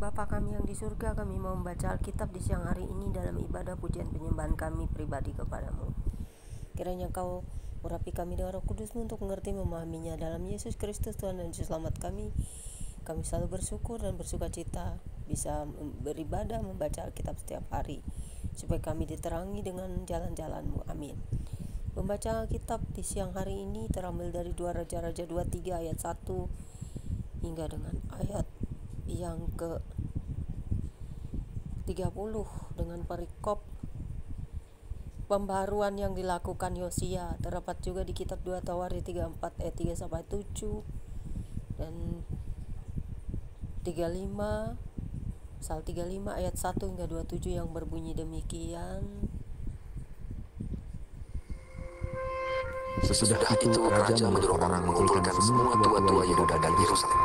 Bapa kami yang di surga, kami mau membaca Alkitab di siang hari ini dalam ibadah pujian penyembahan kami pribadi kepadamu. Kiranya Kau urapi kami dengan Roh Kudus-Mu untuk mengerti memahaminya. Dalam Yesus Kristus Tuhan dan Juru Selamat kami selalu bersyukur dan bersuka cita bisa beribadah membaca Alkitab setiap hari, supaya kami diterangi dengan jalan-jalan-Mu. Amin. Membaca Alkitab di siang hari ini terambil dari 2 Raja-Raja 23 ayat 1 hingga dengan ayat yang ke-30 dengan perikop pembaharuan yang dilakukan Yosia. Terdapat juga di kitab 2 Tawarikh 34 ayat 3 sampai 7 dan 35 Pasal 35 ayat 1 hingga 27 yang berbunyi demikian. Sesudah itu raja menyuruh orang mengumpulkan semua tua-tua Yehuda dan Yerusalem.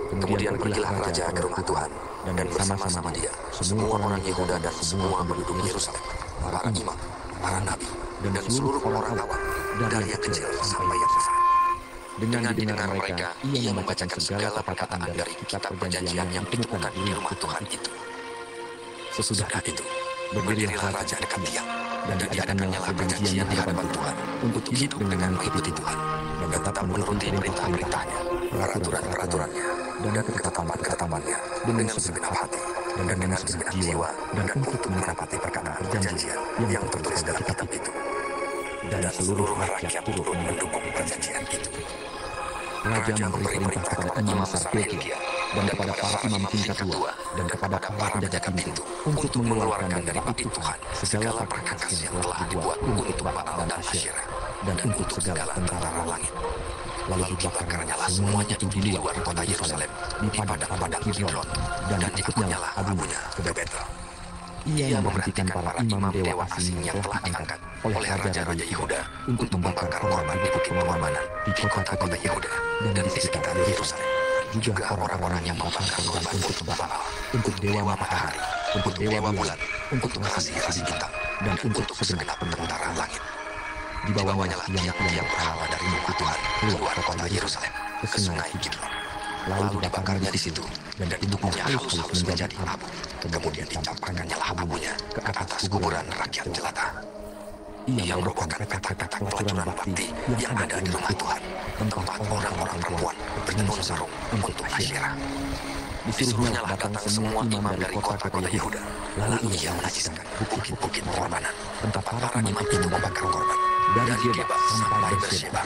Kemudian pergilah raja ke rumah Tuhan, dan bersama-sama dia semua orang Yehuda dan semua penduduk Yerusalem, para imam, para nabi, dan seluruh orang awam, dari yang kecil sampai yang besar. Dengan didengar mereka, ia membacakan segala perkataan dari kitab perjanjian yang ditemukan di rumah Tuhan itu. Sesudah itu, berdirilah raja dekat tiang, dan diadakannya perjanjian di hadapan Tuhan untuk hidup dengan mengikuti Tuhan, dan tetap menuruti perintah-perintahnya, peraturan-peraturannya, dan ketetapan-ketetapannya dengan segenap hati dan dengan segenap jiwa, dan untuk menepati perkataan perjanjian yang tertulis dalam kitab itu. Dan seluruh rakyat turut mendukung perjanjian itu. Raja memberi perintah kepada imam besar Hilkiah dan kepada para imam tingkat 2 dan kepada para penjaga pintu untuk mengeluarkan dari api Tuhan segala perkakas yang telah dibuat untuk Baal dan Asyera dan untuk segala tentara langit. Lalu dibakarnya semuanya itu di luar kota Yerusalem, di padang Kidron, dan ikutnya abunya ke Betel. Ia memberhentikan para imam dewa asing yang telah diangkat oleh raja-raja Yehuda untuk membakar korban di bukit pengorbanan di kota-kota Yehuda dan di sekitar Yerusalem. Juga orang-orang yang membakar korban untuk Baal, untuk dewa matahari, untuk dewa bulan, untuk rasi-rasi bintang, dan untuk segenap tentara langit. Dibawanya tiang-tiang berhala dari muka Tuhan keluar kota Yerusalem ke sungai Kidron. Lalu dibakarnya di situ, dan ditubuhnya halus-halus menjadi abu. Kemudian dicampakkannya abunya ke atas kuburan rakyat jelata. Ia merupakan peta-peta pelacuran bakti yang ada di rumah Tuhan, tempat orang-orang perempuan bertenun sarung untuk Asyera. Disuruhnya datang semua imam dari kota-kota Yehuda. Lalu ia menajiskan bukit-bukit pengorbanan, tempat para imam itu membakar korban, dari Geba sampai Beersheba.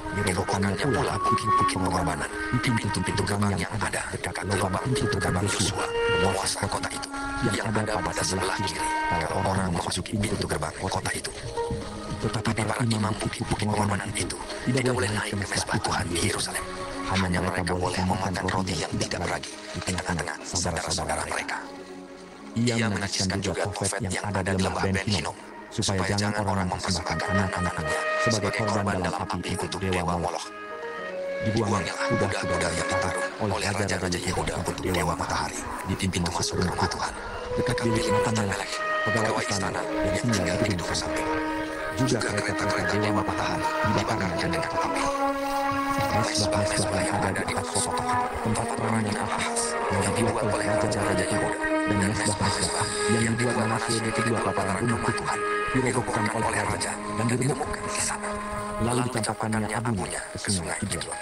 Dirobohkannya pula bukit-bukit pengorbanan di pintu-pintu gerbang yang ada dekat lubang pintu gerbang Yosua, penguasa kota itu, yang ada pada sebelah kiri kalau orang memasuki pintu gerbang kota itu. Tetapi para imam bukit-bukit pengorbanan itu tidak boleh naik ke mesbah Tuhan di Yerusalem. Hanya mereka boleh memakan roti yang tidak beragi di tengah-tengah saudara-saudara mereka. Ia menajiskan juga Tofet yang ada di lembah Ben Hinnom, supaya jangan orang mempersembahkan anak-anaknya sebagai korban dalam api untuk dewa Moloch. Dibuangnya kuda-kuda yang ditaruh oleh raja-raja Yehuda untuk dewa matahari di pintu masuk rumah Tuhan, dekat bilik Matamelech, pegawai istana yang tinggal di gedung samping. Juga kereta-kereta dewa matahari dibakarnya dengan api. Mesbah-mesbah yang ada di atas kota, tempat perayaan Ahaz yang dibuat oleh raja-raja Yehuda, dan mesbah-mesbah yang dibuat Manasye di kedua paparan rumah Tuhan dirobohkan oleh raja dan diremukkan di sana. Lalu dicampakkannya abunya ke sungai Kidron.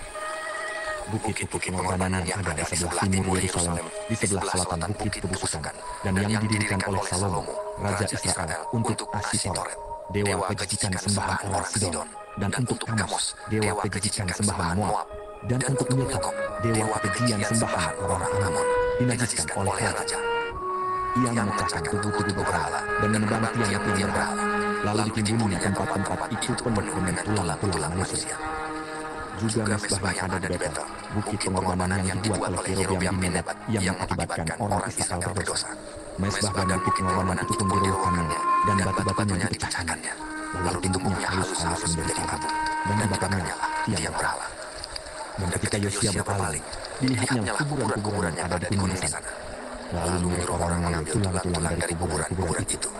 Bukit-bukit pengorbanan yang ada di sebelah timur Yerusalem, di sebelah selatan bukit kebusukan, dan yang didirikan oleh Salomo, raja Israel, untuk Asitoret, dewa kejijikan sembahan orang Sidon, dan untuk Kamos, dewa kejijikan sembahan Moab, dan untuk Milkom, dewa kejijikan sembahan orang Amon, dinajiskan oleh raja. Ia memecahkan tubuh-tubuh berhala dan menebang tiang-tiang berhala. Lalu ditimbunnya tempat-tempat itu penuh dengan tulang-tulang manusia. Juga mesbah yang ada di Betel, bukit pengorbanan yang dibuat oleh Yerobeam bin Nebat yang mengakibatkan orang Israel berdosa. Mesbah dan bukit pengorbanan itu pun dirobohkannya dan batu-batunya dipecahkannya. Lalu ditumbuknya halus-halus menjadi abu dan dibakarnya tiang berhala. Dan ketika Yosia berpaling, dilihatnya kuburan-kuburan yang ada di gunung sana. Lalu menyuruh orang mengambil tulang-tulang dari kuburan-kuburan itu,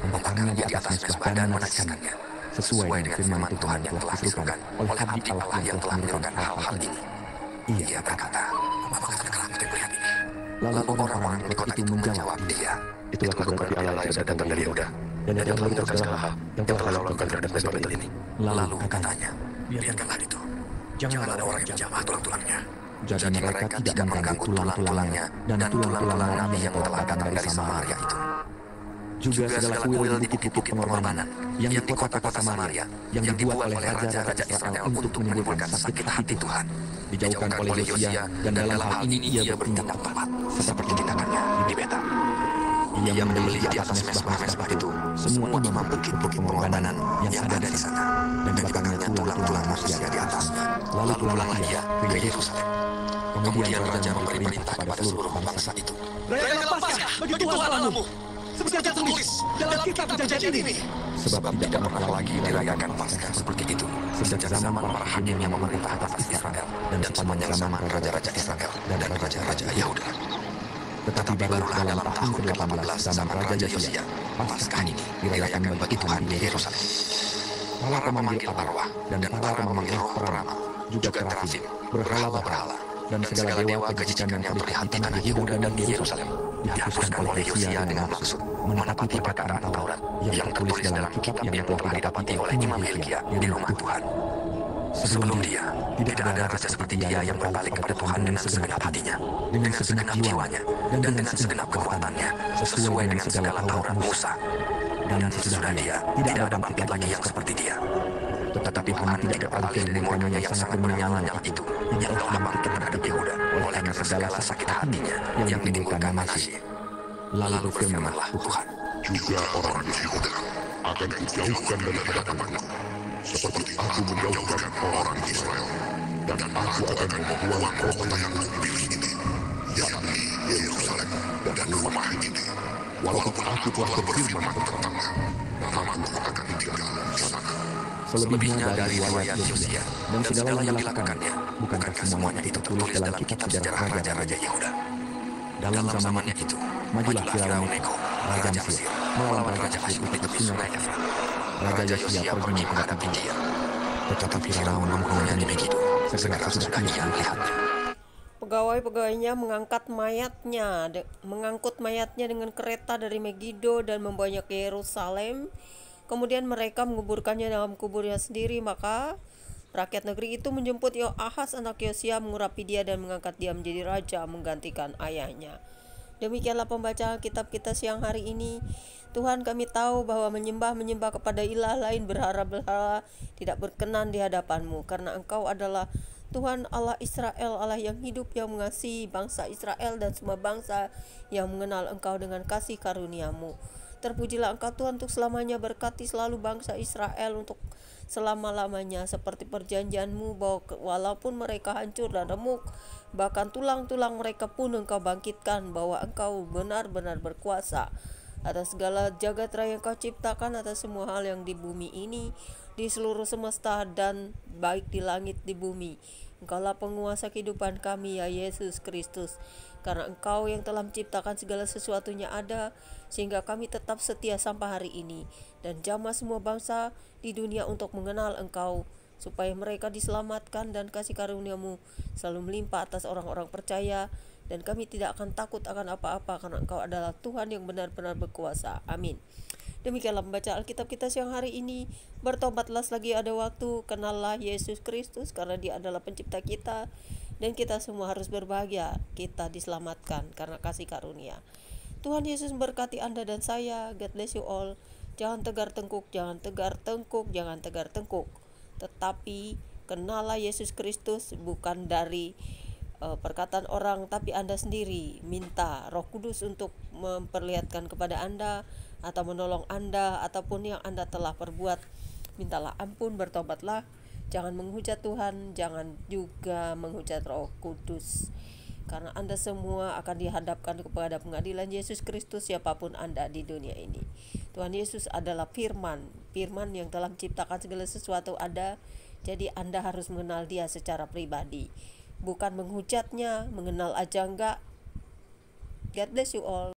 membakarnya di atas mesbah dan menajiskannya, sesuai dengan firman Tuhan yang telah disuruhkan oleh abdi Allah yang telah melakukan hal-hal ini. Ia berkata, "Apakah terang untuk melihat ini?" Lalu orang-orang di kota itu menjawab dia, itulah berarti Allah yang datang dari Yehuda, dan yang telah melakukan segala hal yang telah kau lakukan terhadap Mesbah ini. Lalu katanya, biarkanlah itu, janganlah ada orang yang menjamah tulang-tulangnya. Jadi mereka tidak mengganggu tulang-tulangnya dan tulang-tulang nabi yang telah datang dari Samaria itu. Juga segala kuil di bukit-bukit pengorbanan yang di kota-kota Samaria yang dibuat oleh raja-raja Israel untuk menimbulkan sakit hati Tuhan dijauhkan oleh Yosia, dan dalam hal ini ia bertindak tepat seperti tindakannya di Betel. Ia membeli di atas mesbah-mesbah itu semua imam bukit-bukit pengorbanan yang ada di sana, dan dipegangnya tulang-tulang manusia di atasnya. Lalu pulanglah ia ke Yerusalem. Kemudian raja memberi perintah kepada seluruh bangsa itu, rayakanlah Paskah bagi Tuhan Allahmu, seperti yang tertulis dalam kitab perjanjian ini. Sebab tidak pernah lagi dirayakan Paskah seperti itu sejak zaman para hakim yang memerintah atas Israel dan sepanjang zaman raja-raja Israel dan raja-raja Yehuda. Tetapi barulah dalam tahun ke-18 zaman Raja Yosia, Paskah ini dirayakan bagi Tuhan di Yerusalem. Para pemanggil arwah dan para pemanggil roh peramal, juga terafim, berhala-berhala, dan segala dewa kejikan yang terlihat di tanah Yehuda dan di Yerusalem dihapuskan oleh Yosia dengan maksud menepati perkataan Taurat yang tertulis dalam kitab yang telah didapati oleh Imam Hilkia di rumah Tuhan. Sebelum dia, tidak ada raja seperti dia yang berbalik kepada Tuhan dengan segenap hatinya, dengan segenap jiwanya, dan dengan segenap kekuatannya, sesuai dengan segala Taurat Musa. Dan sesudah dia, tidak ada bangkit lagi yang seperti dia. Tetapi Tuhan tidak berpaling dari murkanya yang sangat menyala-nyala itu, yang telah bangkit terhadap Yehuda oleh karena segala sakit hatinya yang ditimbulkan Manasye. Lalu berfirmanlah Tuhan, juga orang di Yehuda akan dijauhkan dari hadapanku, seperti aku menjauhkan orang Israel, dan aku akan membuang kota yang kupilih ini, yakni Yerusalem dan rumah ini. Walaupun aku telah berfirman tentangnya, namaku akan tinggal di sana. selebihnya dari riwayat Yosia dan segala yang dilakukannya, bukankah semuanya itu tertulis dalam kitab sejarah raja-raja Yehuda? Dalam zamannya itu, majulah Firaun Neko, Raja Mesir, melawan Raja Asyur di tepi sungai Efrat. Raja Yosia pergi menghadapi dia, tetapi Firaun membunuhnya di Megido, segera sesudah ia melihatnya. Pegawai-pegawainya mengangkut mayatnya dengan kereta dari Megido dan membawanya ke Yerusalem. Kemudian mereka menguburkannya dalam kuburnya sendiri. Maka rakyat negeri itu menjemput Yoahaz anak Yosia, mengurapi dia dan mengangkat dia menjadi raja menggantikan ayahnya. Demikianlah pembacaan kitab kita siang hari ini. Tuhan, kami tahu bahwa menyembah kepada ilah lain, berhala-berhala tidak berkenan di hadapan-Mu, karena Engkau adalah Tuhan Allah Israel, Allah yang hidup, yang mengasihi bangsa Israel dan semua bangsa yang mengenal Engkau dengan kasih karunia-Mu. Terpujilah Engkau Tuhan untuk selamanya, berkati selalu bangsa Israel untuk selama-lamanya, seperti perjanjian-Mu bahwa walaupun mereka hancur dan remuk, bahkan tulang-tulang mereka pun Engkau bangkitkan, bahwa Engkau benar-benar berkuasa atas segala jagat raya yang Kau ciptakan, atas semua hal yang di bumi ini, di seluruh semesta, dan baik di langit di bumi. Engkaulah penguasa kehidupan kami, ya Yesus Kristus, karena Engkau yang telah menciptakan segala sesuatunya ada, sehingga kami tetap setia sampai hari ini, dan jamah semua bangsa di dunia untuk mengenal Engkau, supaya mereka diselamatkan, dan kasih karunia-Mu selalu melimpah atas orang-orang percaya, dan kami tidak akan takut akan apa-apa, karena Engkau adalah Tuhan yang benar-benar berkuasa. Amin. Demikianlah membaca Alkitab kita siang hari ini. Bertobatlah selagi ada waktu, kenallah Yesus Kristus, karena Dia adalah pencipta kita, dan kita semua harus berbahagia. Kita diselamatkan karena kasih karunia. Tuhan Yesus memberkati Anda dan saya. God bless you all. Jangan tegar tengkuk, jangan tegar tengkuk, jangan tegar tengkuk. Tetapi kenallah Yesus Kristus, bukan dari perkataan orang, tapi Anda sendiri minta Roh Kudus untuk memperlihatkan kepada Anda atau menolong Anda, ataupun yang Anda telah perbuat. Mintalah ampun, bertobatlah. Jangan menghujat Tuhan, jangan juga menghujat Roh Kudus, karena Anda semua akan dihadapkan kepada pengadilan Yesus Kristus, siapapun Anda di dunia ini. Tuhan Yesus adalah firman yang telah menciptakan segala sesuatu ada. Jadi Anda harus mengenal Dia secara pribadi, bukan menghujatnya, mengenal aja enggak. God bless you all.